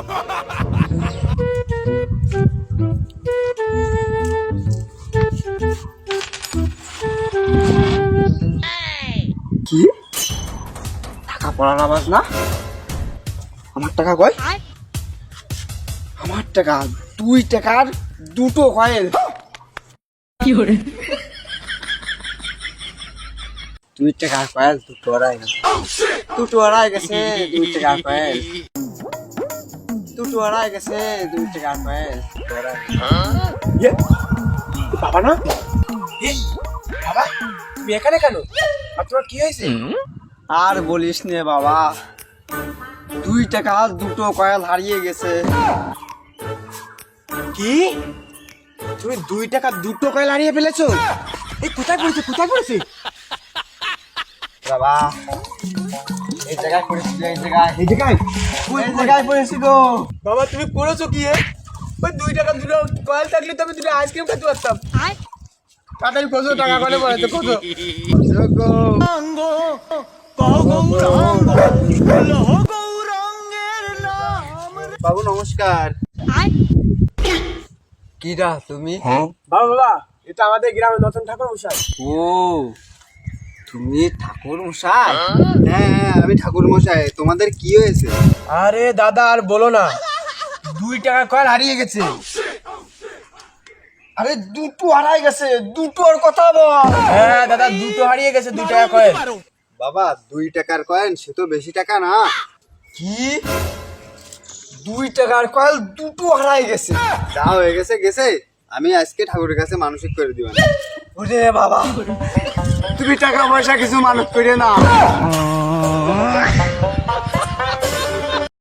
কি টাকা পড়ার আওয়াজ না? আমার টাকা কয়? আমার টাকা 2 টাকার 2টো কয়েল। কি হরে 2 টাকার কয়েল 2টো আড়াই গেছে। 2টো আড়াই গেছে 2 টাকার কয়েল। 2টো আড়াই গেছে 2 টাকার কয়েল। বাবা না বাবা, তুমি এখানে কেন? আর তোমার কি হয়েছে? আর বলিস নে বাবা, 2 টাকা 2টো কয়েল হারিয়ে গেছে। কি তুমি 2 টাকা 2টো কয়েল হারিয়ে ফেলেছো? এই কোথায় পড়েছে, কোথায় পড়েছে? বাবা এই জায়গায় পড়েছিল, এই জায়গায় এই জায়গায় এই জায়গায় পড়েছিল। বাবা তুমি করেছো কি? ওই 2 টাকা 2টো কয়েল থাকলে তো আমি 2টো আইসক্রিম খেতে পারতাম। তাড়াতাড়ি কত টাকা করে পড়েছে কত? বাবু নমস্কার। কিরা তুমি? বাবা বাবা, এটা আমাদের গ্রামের নতুন ঠাকুর মশাই। ও তুমি ঠাকুর মশাই? হ্যাঁ আমি ঠাকুর মশাই। তোমাদের কি হয়েছে? আরে দাদা আর বলো না, 2 টাকা কয়েল হারিয়ে গেছে। আরে 2টো হারাই গেছে, 2টোর কথা বল। হ্যাঁ দাদা, 2টো হারিয়ে গেছে, 2 টাকা কয়েল। বাবা 2 টাকার কয়েন সে তো বেশি টাকা না। কি 2 টাকার কয়েল 2টো হারাই গেছে। যা হয়ে গেছে গেছে, আমি আজকে ঠাকুরের কাছে মানসিক করে দিবেন। ওরে বাবা, তুমি টাকা পয়সা কিছু মানত করে না।